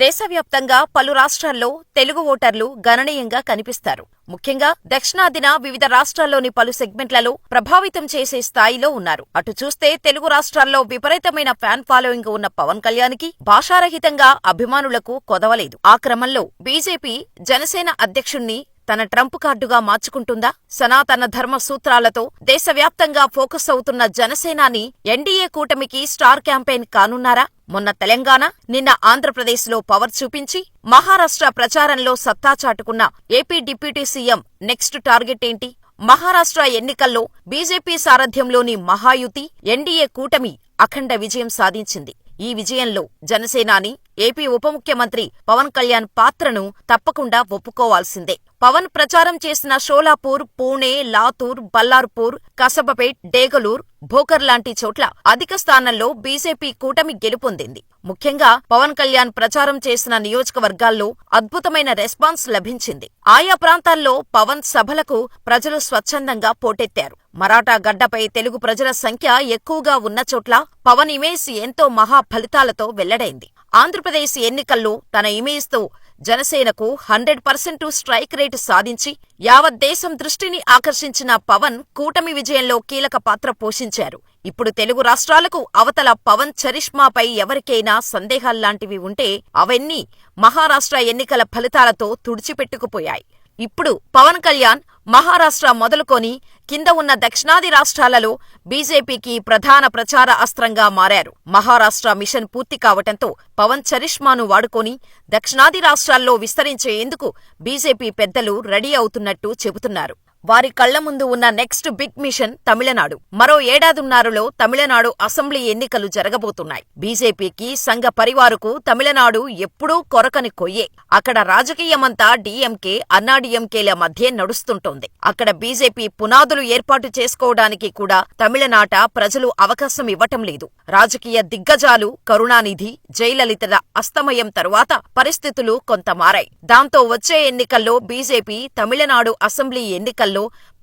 దేశవ్యాప్తంగా పలు రాష్ట్రాల్లో తెలుగు ఓటర్లు గణనీయంగా కనిపిస్తారు. ముఖ్యంగా దక్షిణాదిన వివిధ రాష్ట్రాల్లోని పలు సెగ్మెంట్లలో ప్రభావితం చేసే స్థాయిలో ఉన్నారు. అటు చూస్తే తెలుగు రాష్ట్రాల్లో విపరీతమైన ఫ్యాన్ ఫాలోయింగ్ ఉన్న పవన్ కళ్యాణ్కి భాషారహితంగా అభిమానులకు కొదవలేదు. ఆ క్రమంలో బీజేపీ జనసేన అధ్యక్షుణ్ణి తన ట్రంప్ కార్డుగా మార్చుకుంటుందా? సనాతన ధర్మ సూత్రాలతో దేశవ్యాప్తంగా ఫోకస్ అవుతున్న జనసేనాని ఎన్డీఏ కూటమికి స్టార్ క్యాంపెయిన్ కానున్నారా? మొన్న తెలంగాణ, నిన్న ఆంధ్రప్రదేశ్లో పవర్ చూపించి మహారాష్ట్ర ప్రచారంలో సత్తా చాటుకున్న AP deputy CM next target ఏంటి? మహారాష్ట్ర ఎన్నికల్లో బీజేపీ సారథ్యంలోని మహాయుతి ఎన్డీఏ కూటమి అఖండ విజయం సాధించింది. ఈ విజయంలో జనసేనాని ఏపీ ఉప ముఖ్యమంత్రి పవన్ కళ్యాణ్ పాత్రను తప్పకుండా ఒప్పుకోవాల్సిందే. పవన్ ప్రచారం చేసిన షోలాపూర్, పూణే, లాతూర్, బల్లార్పూర్, కసబపేట్, డేగలూర్, భోకర్ లాంటి చోట్ల అధిక స్థానంలో బీజేపీ కూటమి గెలుపొందింది. ముఖ్యంగా పవన్ కళ్యాణ్ ప్రచారం చేసిన నియోజకవర్గాల్లో అద్భుతమైన రెస్పాన్స్ లభించింది. ఆయా ప్రాంతాల్లో పవన్ సభలకు ప్రజలు స్వచ్ఛందంగా పోటెత్తారు. మరాఠా గడ్డపై తెలుగు ప్రజల సంఖ్య ఎక్కువగా ఉన్న చోట్ల పవన్ ఇమేజ్ ఎంతో మహా ఫలితాలతో వెల్లడైంది. ఆంధ్రప్రదేశ్ ఎన్నికల్లో తన ఇమేజ్తో జనసేనకు 100% స్ట్రైక్ రేటు సాధించి యావత్ దేశం దృష్టిని ఆకర్షించిన పవన్ కూటమి విజయంలో కీలక పాత్ర పోషించారు. ఇప్పుడు తెలుగు రాష్ట్రాలకు అవతల పవన్ చరిష్మాపై ఎవరికైనా సందేహాల్లాంటివి ఉంటే అవన్నీ మహారాష్ట్ర ఎన్నికల ఫలితాలతో తుడిచిపెట్టుకుపోయాయి. ఇప్పుడు పవన్ కళ్యాణ్ మహారాష్ట్ర మొదలుకొని కింద ఉన్న దక్షిణాది రాష్ట్రాలలో బీజేపీకి ప్రధాన ప్రచార అస్త్రంగా మారారు. మహారాష్ట్ర మిషన్ పూర్తి కావటంతో పవన్ చరిష్మాను వాడుకొని దక్షిణాది రాష్ట్రాల్లో విస్తరించేందుకు బీజేపీ పెద్దలు రెడీ అవుతున్నట్టు చెబుతున్నారు. వారి కళ్ల ముందు ఉన్న నెక్స్ట్ బిగ్ మిషన్ తమిళనాడు. మరో ఏడాదిన్నరలో తమిళనాడు అసెంబ్లీ ఎన్నికలు జరగబోతున్నాయి. బీజేపీకి సంఘ పరివారుకు తమిళనాడు ఎప్పుడూ కొరకని కొయ్యే. అక్కడ రాజకీయమంతా డీఎంకే, అన్నాడీఎంకేల మధ్య నడుస్తుంటోంది. అక్కడ బీజేపీ పునాదులు ఏర్పాటు చేసుకోవడానికి కూడా తమిళనాట ప్రజలు అవకాశం ఇవ్వటం లేదు. రాజకీయ దిగ్గజాలు కరుణానిధి, జయలలితల అస్తమయం తరువాత పరిస్థితులు కొంత మారాయి. దాంతో వచ్చే ఎన్నికల్లో బీజేపీ తమిళనాడు అసెంబ్లీ ఎన్నికల్లో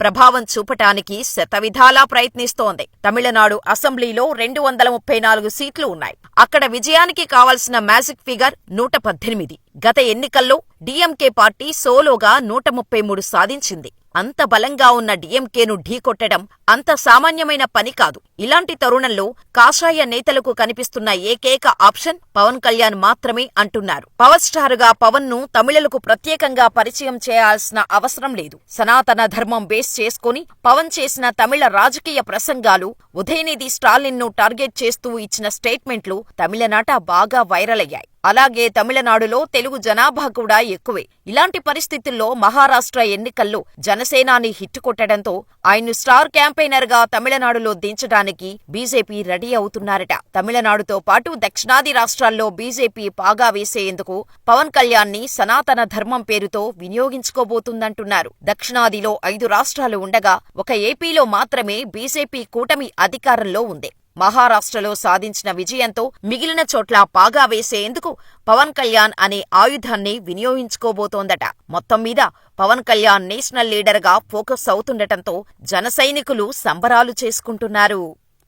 ప్రభావం చూపటానికి శతవిధాలా ప్రయత్నిస్తోంది. తమిళనాడు అసెంబ్లీలో 234 సీట్లు ఉన్నాయి. అక్కడ విజయానికి కావలసిన మ్యాజిక్ ఫిగర్ 118. గత ఎన్నికల్లో డీఎంకే పార్టీ సోలోగా 133 సాధించింది. అంత బలంగా ఉన్న డీఎంకేను ఢీకొట్టడం అంత సామాన్యమైన పని కాదు. ఇలాంటి తరుణంలో కాషాయ నేతలకు కనిపిస్తున్న ఏకైక ఆప్షన్ పవన్ కళ్యాణ్ మాత్రమే అంటున్నారు. పవర్ స్టారుగా పవన్ ను తమిళులకు ప్రత్యేకంగా పరిచయం చేయాల్సిన అవసరం లేదు. సనాతన ధర్మం బేస్ చేసుకుని పవన్ చేసిన తమిళ రాజకీయ ప్రసంగాలు, ఉదయనిధి స్టాలిన్ ను టార్గెట్ చేస్తూ ఇచ్చిన స్టేట్మెంట్లు తమిళనాట బాగా వైరల్ అయ్యాయి. అలాగే తమిళనాడులో తెలుగు జనాభా కూడా ఎక్కువే. ఇలాంటి పరిస్థితుల్లో మహారాష్ట్ర ఎన్నికల్లో జనసేనాని హిట్ కొట్టడంతో ఆయన్ను స్టార్ క్యాంపెయినర్ గా తమిళనాడులో దించడానికి బీజేపీ రెడీ అవుతున్నారట. తమిళనాడుతో పాటు దక్షిణాది రాష్ట్రాల్లో బీజేపీ పాగా వేసేందుకు పవన్ కళ్యాణ్ ని సనాతన ధర్మం పేరుతో వినియోగించుకోబోతుందంటున్నారు. దక్షిణాదిలో 5 రాష్ట్రాలు ఉండగా ఒక ఏపీలో మాత్రమే బీజేపీ కూటమి అధికారంలో ఉంది. మహారాష్ట్రలో సాధించిన విజయంతో మిగిలిన చోట్ల పాగా వేసేందుకు పవన్ కళ్యాణ్ అనే ఆయుధాన్ని వినియోగించుకోబోతోందట. మొత్తం మీద పవన్ కళ్యాణ్ నేషనల్ లీడర్గా ఫోకస్ అవుతుండటంతో జనసైనికులు సంబరాలు చేసుకుంటున్నారు.